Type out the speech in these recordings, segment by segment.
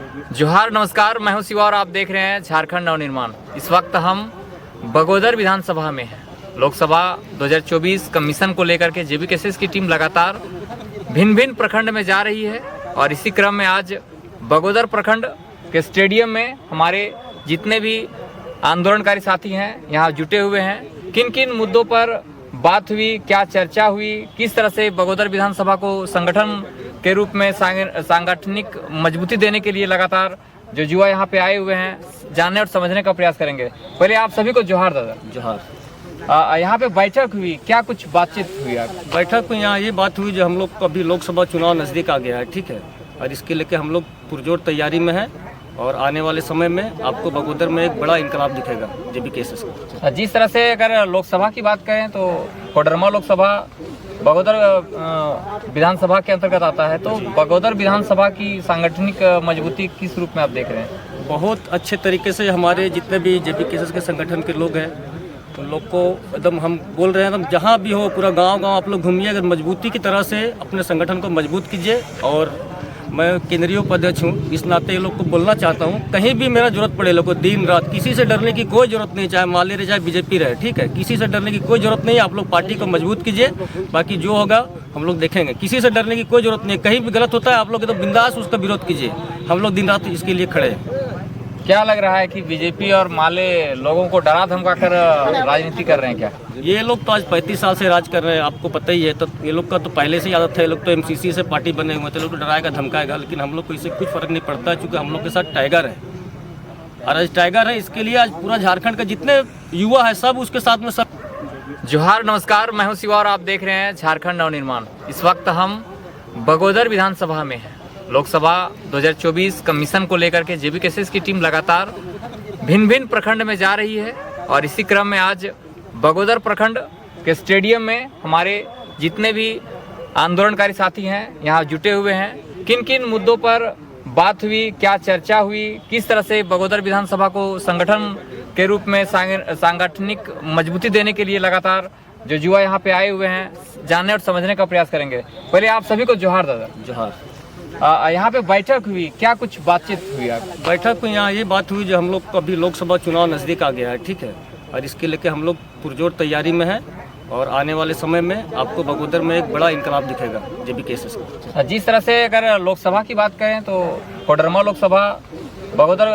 जोहार नमस्कार, मैं हूं शिवा और आप देख रहे हैं झारखंड नवनिर्माण। इस वक्त हम बगोदर विधानसभा में हैं। लोकसभा 2024 कमीशन को लेकर के जेबी केसेस की टीम लगातार भिन्न भिन्न प्रखंड में जा रही है और इसी क्रम में आज बगोदर प्रखंड के स्टेडियम में हमारे जितने भी आंदोलनकारी साथी हैं यहाँ जुटे हुए हैं। किन किन मुद्दों पर बात हुई, क्या चर्चा हुई, किस तरह से बगोदर विधानसभा को संगठन के रूप में सांगठनिक मजबूती देने के लिए लगातार जो युवा यहाँ पे आए हुए हैं जानने और समझने का प्रयास करेंगे। पहले आप सभी को जोहार दादा। जोहार। यहाँ पे बैठक हुई, क्या कुछ बातचीत हुई? बैठक में यहाँ ये बात हुई, जो हम लोग को अभी लोकसभा चुनाव नज़दीक आ गया है, ठीक है, और इसके लेके हम लोग पुरजोर तैयारी में हैं और आने वाले समय में आपको बगोदर में एक बड़ा इंकलाब दिखेगा जेबी केसेस का। जिस तरह से अगर लोकसभा की बात करें तो कोडरमा लोकसभा बगोदर विधानसभा के अंतर्गत आता है, तो बगोदर विधानसभा की सांगठनिक मजबूती किस रूप में आप देख रहे हैं? बहुत अच्छे तरीके से हमारे जितने भी जेबी केसेस के संगठन के लोग हैं उन लोग को एकदम हम बोल रहे हैं, एकदम जहाँ भी हो पूरा गांव आप लोग घूमिए, अगर मजबूती की तरह से अपने संगठन को मजबूत कीजिए। और मैं केंद्रीय उपाध्यक्ष हूँ, इस नाते ये लोग को बोलना चाहता हूँ, कहीं भी मेरा जरूरत पड़े लोग को दिन रात, किसी से डरने की कोई जरूरत नहीं, चाहे माले रहे चाहे बीजेपी रहे, ठीक है, किसी से डरने की कोई जरूरत नहीं। आप लोग पार्टी को मजबूत कीजिए, बाकी जो होगा हम लोग देखेंगे। किसी से डरने की कोई जरूरत नहीं, कहीं भी गलत होता है आप लोग तो बिंदास उसका विरोध कीजिए। हम लोग दिन रात इसके लिए खड़े हैं। क्या लग रहा है कि बीजेपी और माले लोगों को डरा धमका कर राजनीति कर रहे हैं क्या? ये लोग तो आज 35 साल से राज कर रहे हैं, आपको पता ही है। तो ये लोग का तो पहले से ही आदत है, ये लोग तो एमसीसी से पार्टी बने हुए थे, लोग तो डराएगा धमकाएगा, लेकिन हम लोग को इससे कुछ फर्क नहीं पड़ता है, क्योंकि हम लोग के साथ टाइगर है। और आज टाइगर है, इसके लिए आज पूरा झारखंड का जितने युवा है सब उसके साथ में सब। जोहार नमस्कार, मैं हूं शिवा और आप देख रहे हैं झारखंड नवनिर्माण। इस वक्त हम बगोदर विधानसभा में हैं। लोकसभा 2024 कमीशन को लेकर के जेबी केसेस की टीम लगातार भिन्न भिन्न प्रखंड में जा रही है और इसी क्रम में आज बगोदर प्रखंड के स्टेडियम में हमारे जितने भी आंदोलनकारी साथी हैं यहाँ जुटे हुए हैं। किन किन मुद्दों पर बात हुई, क्या चर्चा हुई, किस तरह से बगोदर विधानसभा को संगठन के रूप में सांगठनिक मजबूती देने के लिए लगातार जो युवा यहाँ पे आए हुए हैं जानने और समझने का प्रयास करेंगे। पहले आप सभी को जोहार दादा। जोहार। यहाँ पे बैठक हुई, क्या कुछ बातचीत हुई? बैठक में यहाँ ये बात हुई, जो हम लोग को अभी लोकसभा चुनाव नज़दीक आ गया है, ठीक है, और इसके लेके हम लोग पुरजोर तैयारी में हैं और आने वाले समय में आपको बगोदर में एक बड़ा इंकलाब दिखेगा जेबी केसेस का। जिस तरह से अगर लोकसभा की बात करें तो कोडरमा लोकसभा बगोदर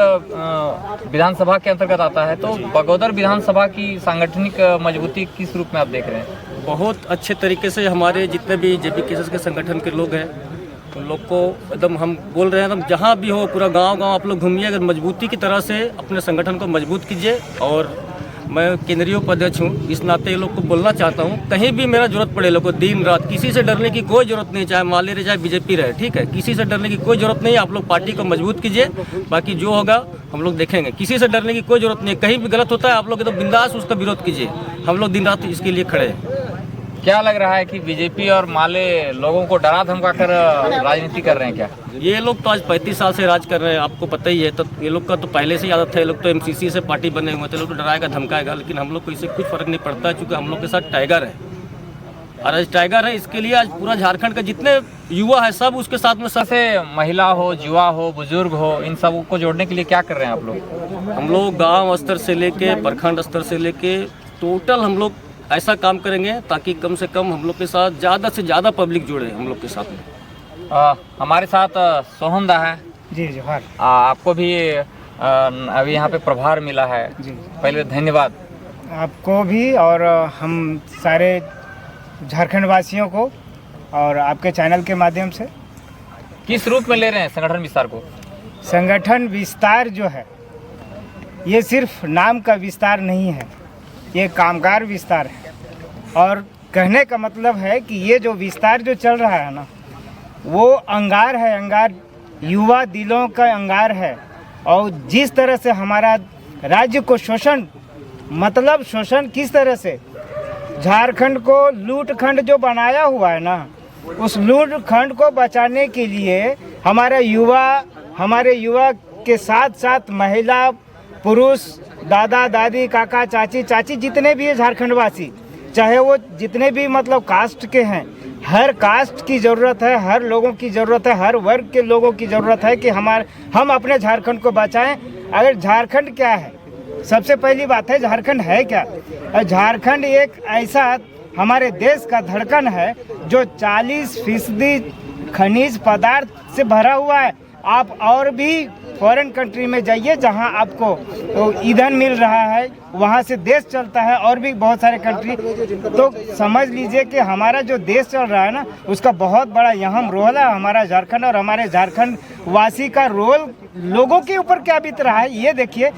विधानसभा के अंतर्गत आता है, तो बगोदर विधानसभा की सांगठनिक मजबूती किस रूप में आप देख रहे हैं? बहुत अच्छे तरीके से हमारे जितने भी जेबी केसेस के संगठन के लोग हैं उन लोग को एकदम हम बोल रहे हैं, एकदम जहाँ भी हो पूरा गांव आप लोग घूमिए, अगर मजबूती की तरह से अपने संगठन को मजबूत कीजिए। और मैं केंद्रीय उपाध्यक्ष हूँ, इस नाते ये लोग को बोलना चाहता हूँ, कहीं भी मेरा जरूरत पड़े लोग को दिन रात, किसी से डरने की कोई जरूरत नहीं, चाहे माले रहे चाहे बीजेपी रहे, ठीक है, किसी से डरने की कोई जरूरत नहीं। आप लोग पार्टी को मजबूत कीजिए, बाकी जो होगा हम लोग देखेंगे। किसी से डरने की कोई जरूरत नहीं, कहीं भी गलत होता है आप लोग तो बिंदास उसका विरोध कीजिए। हम लोग दिन रात इसके लिए खड़े हैं। क्या लग रहा है कि बीजेपी और माले लोगों को डरा धमका कर राजनीति कर रहे हैं क्या? ये लोग तो आज 35 साल से राज कर रहे हैं, आपको पता ही है। तो ये लोग का तो पहले से ही आदत है, ये लोग तो एमसीसी से पार्टी बने हुए थे, लोग तो डराएगा धमकाएगा, लेकिन हम लोग को इससे कुछ फर्क नहीं पड़ता है, क्योंकि हम लोग के साथ टाइगर है। और आज टाइगर है, इसके लिए आज पूरा झारखंड का जितने युवा है सब उसके साथ में सब। से महिला हो, युवा हो, बुजुर्ग हो, इन सब को जोड़ने के लिए क्या कर रहे हैं आप लोग? हम लोग गाँव स्तर से लेके प्रखंड स्तर से लेके टोटल हम लोग ऐसा काम करेंगे ताकि कम से कम हम लोग के साथ ज़्यादा से ज़्यादा पब्लिक जुड़े हम लोग के साथ में। हमारे साथ सोहन दा है जी। जोहार। आपको भी अभी यहाँ पे प्रभार मिला है जी, पहले धन्यवाद आपको भी और हम सारे झारखंड वासियों को और आपके चैनल के माध्यम से। किस रूप में ले रहे हैं संगठन विस्तार को? संगठन विस्तार जो है ये सिर्फ नाम का विस्तार नहीं है, ये कामगार विस्तार है। और कहने का मतलब है कि ये जो विस्तार जो चल रहा है ना, वो अंगार है, अंगार युवा दिलों का अंगार है। और जिस तरह से हमारा राज्य को शोषण, मतलब शोषण किस तरह से झारखंड को लूट खंड जो बनाया हुआ है ना, उस लूट खंड को बचाने के लिए हमारे युवा के साथ साथ महिला, पुरुष, दादा दादी, काका चाची जितने भी है झारखंड वासी, चाहे वो जितने भी मतलब कास्ट के हैं, हर कास्ट की ज़रूरत है, हर लोगों की ज़रूरत है, हर वर्ग के लोगों की ज़रूरत है कि हम अपने झारखंड को बचाएं। अगर झारखंड क्या है, सबसे पहली बात है झारखंड है क्या? झारखंड एक ऐसा हमारे देश का धड़कन है जो 40% खनिज पदार्थ से भरा हुआ है। आप और भी फॉरेन कंट्री में जाइए जहां आपको ईंधन मिल रहा है, वहां से देश चलता है, और भी बहुत सारे कंट्री। तो समझ लीजिए कि हमारा जो देश चल रहा है ना, उसका बहुत बड़ा अहम रोल है हमारा झारखंड। और हमारे झारखंड वासी का रोल लोगों के ऊपर क्या बीत रहा है ये देखिए।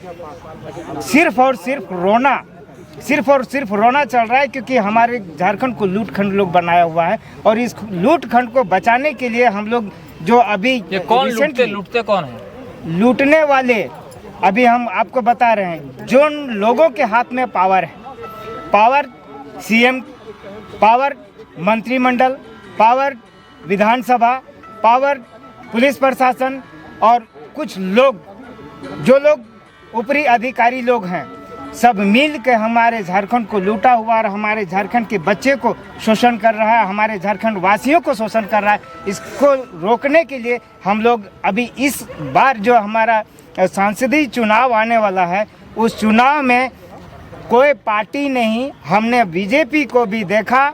सिर्फ और सिर्फ रोना चल रहा है, क्योंकि हमारे झारखंड को लूटखंड लोग बनाया हुआ है। और इस लूटखंड को बचाने के लिए हम लोग जो अभी ये कौन लूटते कौन है? लूटने वाले अभी हम आपको बता रहे हैं, जो लोगों के हाथ में पावर है, पावर सीएम, पावर मंत्रिमंडल, पावर विधानसभा, पावर पुलिस प्रशासन, और कुछ लोग जो लोग ऊपरी अधिकारी लोग हैं, सब मिल के हमारे झारखंड को लूटा हुआ और हमारे झारखंड के बच्चे को शोषण कर रहा है, हमारे झारखंड वासियों को शोषण कर रहा है। इसको रोकने के लिए हम लोग अभी इस बार जो हमारा सांसदीय चुनाव आने वाला है, उस चुनाव में कोई पार्टी नहीं, हमने बीजेपी को भी देखा,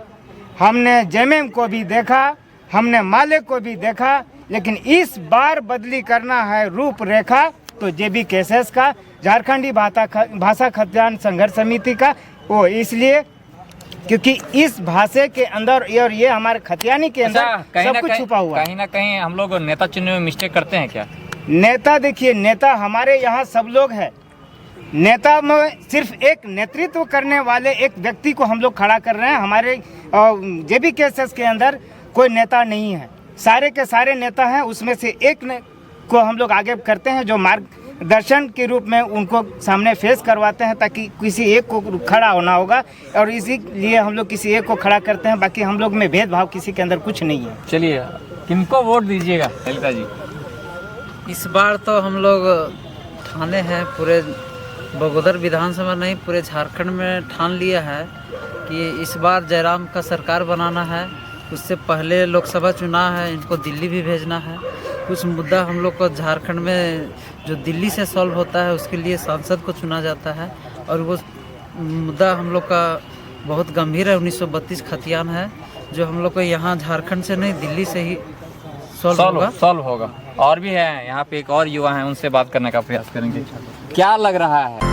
हमने जेएमएम को भी देखा, हमने माले को भी देखा, लेकिन इस बार बदली करना है रूपरेखा तो जेबी केसेस का, झारखंडी भाषा खतियान संघर्ष समिति का। वो इसलिए क्योंकि इस भाषा के अंदर और ये हमारे खतियानी के अंदर सब कुछ छुपा हुआ है। कहीं ना कहीं हम लोग नेता चुनने में मिस्टेक करते हैं क्या? नेता देखिए, नेता हमारे यहाँ सब लोग हैं। नेता में सिर्फ एक नेतृत्व करने वाले एक व्यक्ति को हम लोग खड़ा कर रहे हैं। हमारे जेबी केसेस के अंदर कोई नेता नहीं है, सारे के सारे नेता हैं। उसमें से एक को हम लोग आगे करते हैं, जो मार्गदर्शन के रूप में उनको सामने फेस करवाते हैं, ताकि किसी एक को खड़ा होना होगा। और इसीलिए हम लोग किसी एक को खड़ा करते हैं, बाकी हम लोग में भेदभाव किसी के अंदर कुछ नहीं है। चलिए, किनको वोट दीजिएगा ललिता जी? इस बार तो हम लोग ठाने हैं, पूरे बगोदर विधानसभा नहीं पूरे झारखंड में ठान लिया है कि इस बार जयराम का सरकार बनाना है। उससे पहले लोकसभा चुनाव है, इनको दिल्ली भी भेजना है। कुछ मुद्दा हम लोग को झारखंड में जो दिल्ली से सॉल्व होता है, उसके लिए सांसद को चुना जाता है। और वो मुद्दा हम लोग का बहुत गंभीर है, 1932 खतियान है, जो हम लोग को यहाँ झारखंड से नहीं दिल्ली से ही सॉल्व होगा। और भी है यहाँ पे, एक और युवा हैं, उनसे बात करने का प्रयास करेंगे। क्या लग रहा है